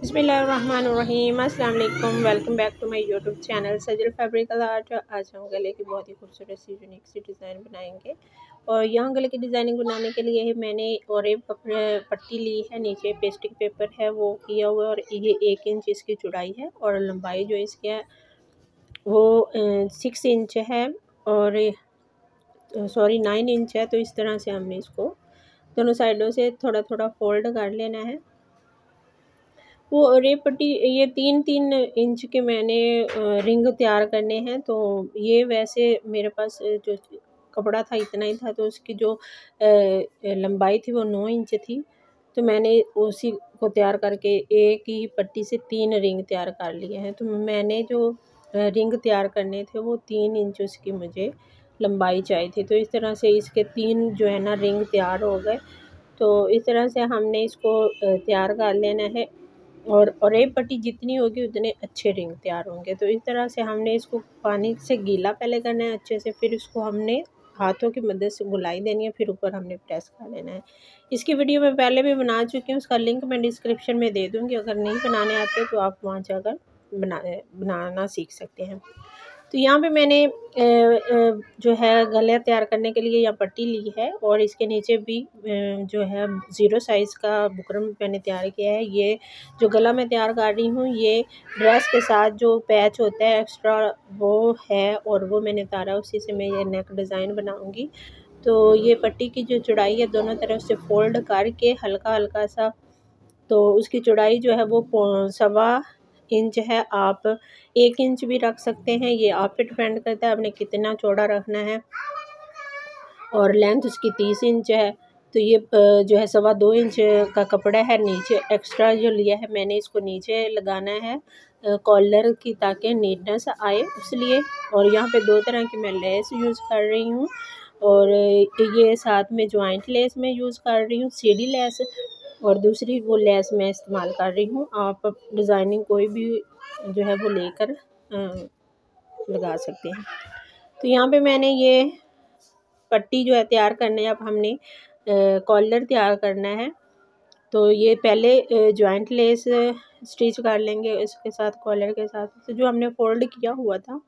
बिस्मिल्लाहिर्रहमानिर्रहीम। अस्सलाम वालेकुम। Welcome back to my YouTube channel Sajal fabrical art. आज हम गले की बहुत ही खूबसूरत सी यूनिक सी डिज़ाइन बनाएंगे। और यहाँ गले की डिज़ाइनिंग बनाने के लिए मैंने और एक पट्टी ली है, नीचे पेस्टिंग पेपर है वो किया हुआ है, और ये 1 इंच इसकी चौड़ाई है और लंबाई जो इसकी है वो 6 इंच है, और सॉरी 9 इंच है। तो इस तरह से हमने इसको दोनों साइडों से थोड़ा थोड़ा फोल्ड कर लेना है। वो रेप पट्टी ये 3-3 इंच के मैंने रिंग तैयार करने हैं। तो ये वैसे मेरे पास जो कपड़ा था इतना ही था, तो उसकी जो लंबाई थी वो 9 इंच थी। तो मैंने उसी को तैयार करके एक ही पट्टी से 3 रिंग तैयार कर लिए हैं। तो मैंने जो रिंग तैयार करने थे वो 3 इंच उसकी मुझे लंबाई चाहिए थी। तो इस तरह से इसके 3 जो है ना रिंग तैयार हो गए। तो इस तरह से हमने इसको तैयार कर लेना है, और एक पट्टी जितनी होगी उतने अच्छे रिंग तैयार होंगे। तो इस तरह से हमने इसको पानी से गीला पहले करना है अच्छे से, फिर इसको हमने हाथों की मदद से गुलाई देनी है, फिर ऊपर हमने प्रेस कर लेना है। इसकी वीडियो मैं पहले भी बना चुकी हूँ, उसका लिंक मैं डिस्क्रिप्शन में दे दूँगी। अगर नहीं बनाने आते तो आप वहाँ जाकर बनाना सीख सकते हैं। तो यहाँ पे मैंने जो है गला तैयार करने के लिए यहाँ पट्टी ली है, और इसके नीचे भी जो है 0 साइज़ का बुकरम मैंने तैयार किया है। ये जो गला मैं तैयार कर रही हूँ ये ड्रेस के साथ जो पैच होता है एक्स्ट्रा वो है, और वो मैंने उतारा, उसी से मैं ये नेक डिज़ाइन बनाऊँगी। तो ये पट्टी की जो चौड़ाई है दोनों तरफ से फोल्ड करके हल्का हल्का सा, तो उसकी चौड़ाई जो है वो 1.25 इंच है। आप 1 इंच भी रख सकते हैं, ये आप पे डिपेंड करता है आपने कितना चौड़ा रखना है। और लेंथ उसकी 30 इंच है। तो ये जो है 2.25 इंच का कपड़ा है, नीचे एक्स्ट्रा जो लिया है मैंने इसको नीचे लगाना है कॉलर की, ताकि नीटनेस आए इसलिए। और यहाँ पे 2 तरह की मैं लेस यूज़ कर रही हूँ, और ये साथ में जॉइंट लेस में यूज़ कर रही हूँ, सीढ़ी लेस, और दूसरी वो लेस मैं इस्तेमाल कर रही हूँ। आप डिज़ाइनिंग कोई भी जो है वो लेकर लगा सकते हैं। तो यहाँ पे मैंने ये पट्टी जो है तैयार करना है, अब हमने कॉलर तैयार करना है। तो ये पहले जॉइंट लेस स्टिच कर लेंगे इसके साथ, कॉलर के साथ। तो जो हमने फोल्ड किया हुआ था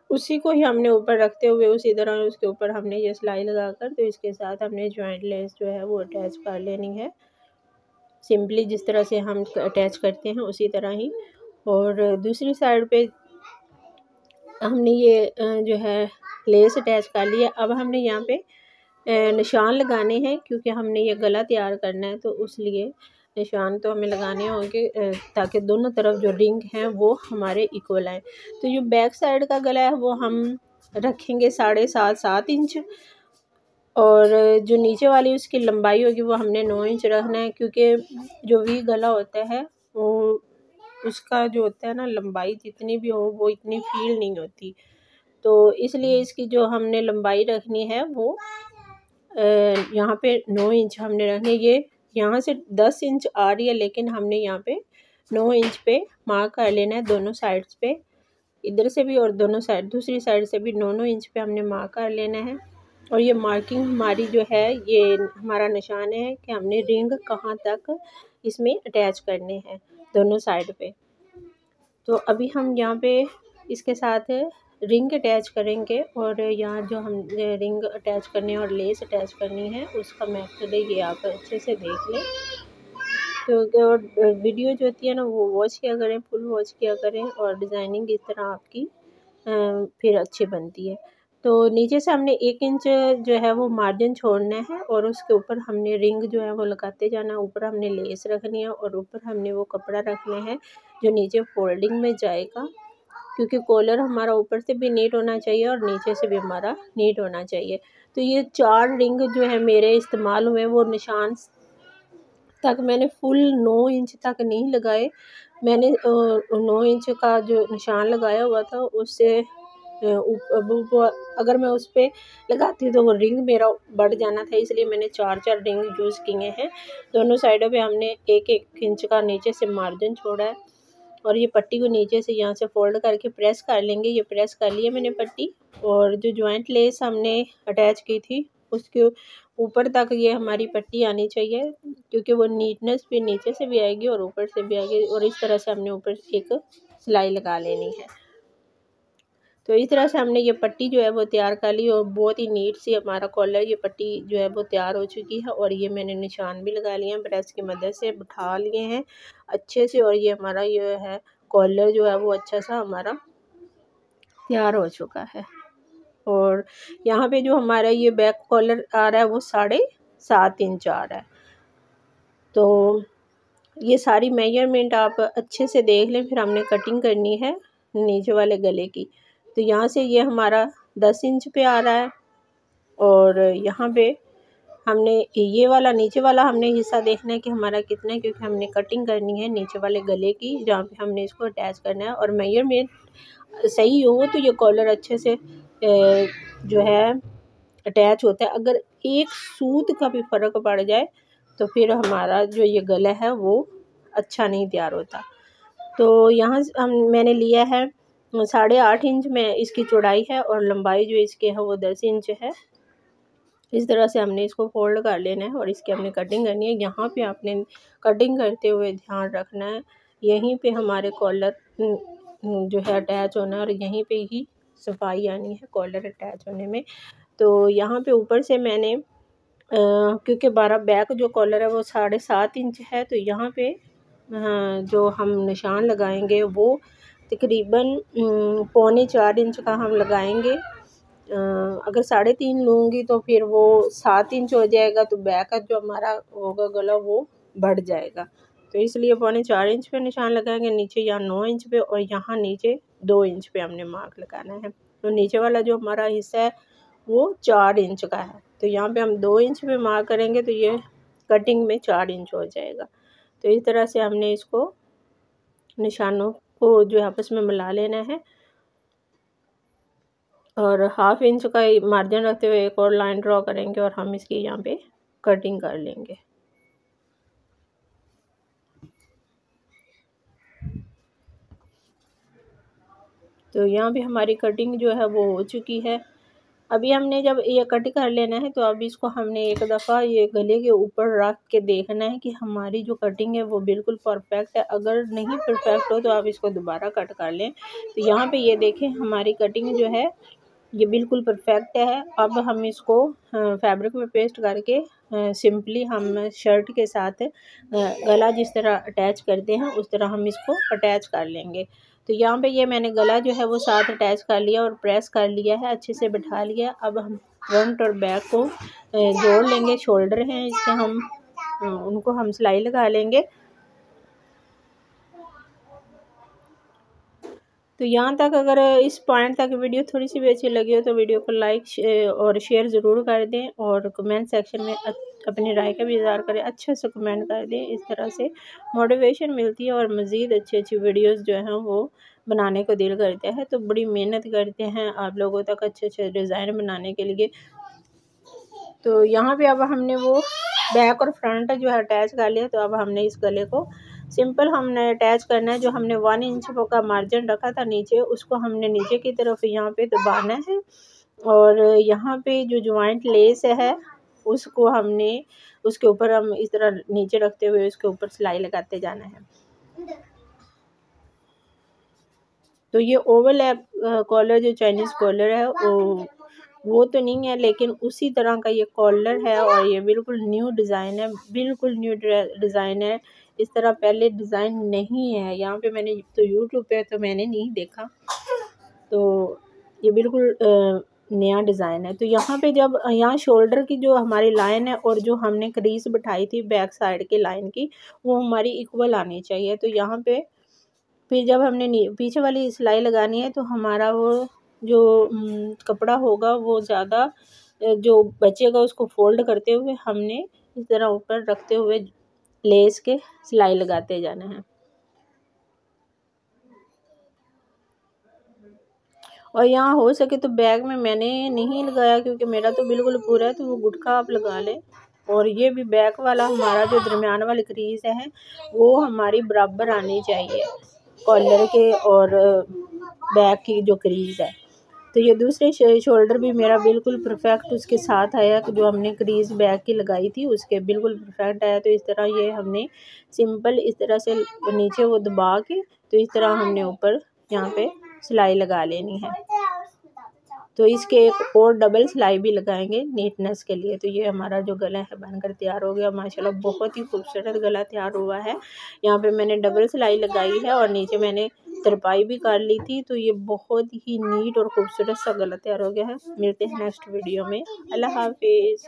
उसी को ही हमने ऊपर रखते हुए उसी तरह उसके ऊपर हमने ये सिलाई लगाकर, तो इसके साथ हमने जॉइंट लेस जो है वो अटैच कर लेनी है, सिंपली जिस तरह से हम अटैच करते हैं उसी तरह ही। और दूसरी साइड पे हमने ये जो है लेस अटैच कर लिया। अब हमने यहाँ पे निशान लगाने हैं, क्योंकि हमने ये गला तैयार करना है, तो उसलिए निशान तो हमें लगाने होंगे ताकि दोनों तरफ जो रिंग हैं वो हमारे इक्वल आए। तो जो बैक साइड का गला है वो हम रखेंगे 7.5-7 इंच, और जो नीचे वाली उसकी लंबाई होगी वो हमने 9 इंच रखना है, क्योंकि जो वी गला होता है वो उसका जो होता है ना लंबाई जितनी भी हो वो इतनी फील नहीं होती। तो इसलिए इसकी जो हमने लंबाई रखनी है वो यहाँ पे 9 इंच हमने रखनी है। ये यहाँ से 10 इंच आ रही है, लेकिन हमने यहाँ पे 9 इंच पे मार्क कर लेना है दोनों साइड्स पे, इधर से भी और दोनों साइड दूसरी साइड से भी 9-9 इंच पे हमने मार्क कर लेना है। और ये मार्किंग हमारी जो है ये हमारा निशान है कि हमने रिंग कहाँ तक इसमें अटैच करने हैं दोनों साइड पे। तो अभी हम यहाँ पे इसके साथ रिंग अटैच करेंगे, और यहाँ जो हम रिंग अटैच करनी है और लेस अटैच करनी है उसका मेथड है, ये आप अच्छे से देख लें। तो वीडियो जो होती है ना वो वॉच किया करें, फुल वॉच किया करें, और डिज़ाइनिंग इस तरह आपकी फिर अच्छी बनती है। तो नीचे से हमने 1 इंच जो है वो मार्जिन छोड़ना है, और उसके ऊपर हमने रिंग जो है वो लगाते जाना है। ऊपर हमने लेस रखनी है, और ऊपर हमने वो कपड़ा रखना है जो नीचे फोल्डिंग में जाएगा, क्योंकि कॉलर हमारा ऊपर से भी नीट होना चाहिए और नीचे से भी हमारा नीट होना चाहिए। तो ये 4 रिंग जो है मेरे इस्तेमाल हुए, वो निशान तक मैंने फुल 9 इंच तक नहीं लगाए। मैंने 9 इंच का जो निशान लगाया हुआ था उससे अगर मैं उस पर लगाती तो वो रिंग मेरा बढ़ जाना था, इसलिए मैंने 4-4 रिंग यूज़ किए हैं। दोनों साइडों पे हमने 1-1 इंच का नीचे से मार्जिन छोड़ा है, और ये पट्टी को नीचे से यहाँ से फोल्ड करके प्रेस कर लेंगे। ये प्रेस कर लिया मैंने पट्टी, और जो जॉइंट लेस हमने अटैच की थी उसके ऊपर तक ये हमारी पट्टी आनी चाहिए, क्योंकि वो नीटनेस भी नीचे से भी आएगी और ऊपर से भी आएगी। और इस तरह से हमने ऊपर एक सिलाई लगा लेनी है। तो इस तरह से हमने ये पट्टी जो है वो तैयार कर ली और बहुत ही नीट सी हमारा कॉलर, ये पट्टी जो है वो तैयार हो चुकी है। और ये मैंने निशान भी लगा लिए हैं, प्रेस की मदद से बिठा लिए हैं अच्छे से। और ये हमारा ये है कॉलर जो है वो अच्छा सा हमारा तैयार हो चुका है। और यहाँ पे जो हमारा ये बैक कॉलर आ रहा है वो 7.5 इंच आ रहा है। तो ये सारी मेजरमेंट आप अच्छे से देख लें, फिर हमने कटिंग करनी है नीचे वाले गले की। तो यहाँ से ये हमारा 10 इंच पे आ रहा है और यहाँ पे हमने ये वाला नीचे वाला हमने हिस्सा देखना है कि हमारा कितना है, क्योंकि हमने कटिंग करनी है नीचे वाले गले की जहाँ पे हमने इसको अटैच करना है। और मेजरमेंट सही हो तो ये कॉलर अच्छे से जो है अटैच होता है। अगर एक सूत का भी फ़र्क पड़ जाए तो फिर हमारा जो ये गला है वो अच्छा नहीं तैयार होता। तो यहाँ मैंने लिया है 8.5 इंच में इसकी चौड़ाई है और लंबाई जो इसके है वो 10 इंच है। इस तरह से हमने इसको फोल्ड कर लेना है और इसकी हमने कटिंग करनी है। यहाँ पे आपने कटिंग करते हुए ध्यान रखना है, यहीं पे हमारे कॉलर जो है अटैच होना है और यहीं पे ही सफाई आनी है कॉलर अटैच होने में। तो यहाँ पे ऊपर से मैंने क्योंकि बैक जो कॉलर है वो 7.5 इंच है, तो यहाँ पे जो हम निशान लगाएंगे वो तकरीबन 3.25 इंच का हम लगाएंगे। अगर 3.5 लूँगी तो फिर वो 7 इंच हो जाएगा, तो बैक का जो हमारा होगा गला वो बढ़ जाएगा। तो इसलिए 3.25 इंच पे निशान लगाएंगे, नीचे यहाँ 9 इंच पे और यहाँ नीचे 2 इंच पे हमने मार्क लगाना है। तो नीचे वाला जो हमारा हिस्सा है वो 4 इंच का है, तो यहाँ पे हम 2 इंच पे मार्क करेंगे तो ये कटिंग में 4 इंच हो जाएगा। तो इस तरह से हमने इसको निशानों को जो आपस में मिला लेना है और 1/2 इंच का मार्जिन रखते हुए एक और लाइन ड्रॉ करेंगे और हम इसकी यहाँ पे कटिंग कर लेंगे। तो यहाँ पे हमारी कटिंग जो है वो हो चुकी है। अभी हमने जब ये कट कर लेना है तो अब इसको हमने एक दफ़ा ये गले के ऊपर रख के देखना है कि हमारी जो कटिंग है वो बिल्कुल परफेक्ट है। अगर नहीं परफेक्ट हो तो आप इसको दोबारा कट कर लें। तो यहाँ पे ये देखें हमारी कटिंग जो है ये बिल्कुल परफेक्ट है। अब हम इसको फैब्रिक में पेस्ट करके सिंपली हम शर्ट के साथ गला जिस तरह अटैच करते हैं उस तरह हम इसको अटैच कर लेंगे। तो यहाँ पे ये मैंने गला जो है वो साथ अटैच कर लिया और प्रेस कर लिया है, अच्छे से बिठा लिया। अब हम फ्रंट और बैक को जोड़ लेंगे। शोल्डर हैं इसके, हम उनको हम सिलाई लगा लेंगे। तो यहाँ तक अगर इस पॉइंट तक वीडियो थोड़ी सी भी अच्छी लगी हो तो वीडियो को लाइक और शेयर ज़रूर कर दें और कमेंट सेक्शन में अपनी राय का भी इज़हार करें, अच्छे से कमेंट कर दें। इस तरह से मोटिवेशन मिलती है और मज़ीद अच्छी वीडियोस जो हैं वो बनाने को दिल करता है। तो बड़ी मेहनत करते हैं आप लोगों तक अच्छे डिज़ाइन बनाने के लिए। तो यहाँ पे अब हमने वो बैक और फ्रंट जो है अटैच कर लिया। तो अब हमने इस गले को सिंपल हमने अटैच करना है। जो हमने 1 इंच का मार्जिन रखा था नीचे, उसको हमने नीचे की तरफ यहाँ पे दबाना है और यहाँ पे जो जॉइंट लेस है उसको हमने उसके ऊपर हम इस तरह नीचे रखते हुए उसके ऊपर सिलाई लगाते जाना है। तो ये ओवरलैप कॉलर जो चाइनीज़ कॉलर है वो तो नहीं है, लेकिन उसी तरह का ये कॉलर है और ये बिल्कुल न्यू डिज़ाइन है, बिल्कुल न्यू डिज़ाइन है। इस तरह पहले डिज़ाइन नहीं है यहाँ पे, मैंने तो यूट्यूब पे तो मैंने नहीं देखा। तो ये बिल्कुल नया डिज़ाइन है। तो यहाँ पे जब यहाँ शोल्डर की जो हमारी लाइन है और जो हमने क्रीज बिठाई थी बैक साइड की लाइन की वो हमारी इक्वल आनी चाहिए। तो यहाँ पे फिर जब हमने पीछे वाली सिलाई लगानी है तो हमारा वो जो कपड़ा होगा वो ज़्यादा जो बचेगा उसको फोल्ड करते हुए हमने इस तरह ऊपर रखते हुए लेस के सिलाई लगाते जाना है। और यहाँ हो सके तो बैग में मैंने नहीं लगाया क्योंकि मेरा तो बिल्कुल पूरा है, तो वो गुटखा आप लगा लें। और ये भी बैक वाला हमारा जो दरमियान वाली क्रीज है वो हमारी बराबर आनी चाहिए कॉलर के और बैक की जो क्रीज है। तो ये दूसरे शोल्डर भी मेरा बिल्कुल परफेक्ट उसके साथ आया, जो हमने क्रीज बैक की लगाई थी उसके बिल्कुल परफेक्ट आया। तो इस तरह ये हमने सिंपल इस तरह से नीचे वो दबा के तो इस तरह हमने ऊपर यहाँ पे सिलाई लगा लेनी है। तो इसके एक और डबल सिलाई भी लगाएंगे नीटनेस के लिए। तो ये हमारा जो गला है बनकर तैयार हो गया। माशाल्लाह बहुत ही खूबसूरत गला तैयार हुआ है। यहाँ पे मैंने डबल सिलाई लगाई है और नीचे मैंने तरपाई भी कर ली थी। तो ये बहुत ही नीट और खूबसूरत सा गला तैयार हो गया है। मिलते हैं नेक्स्ट वीडियो में। अल्लाह हाफिज़।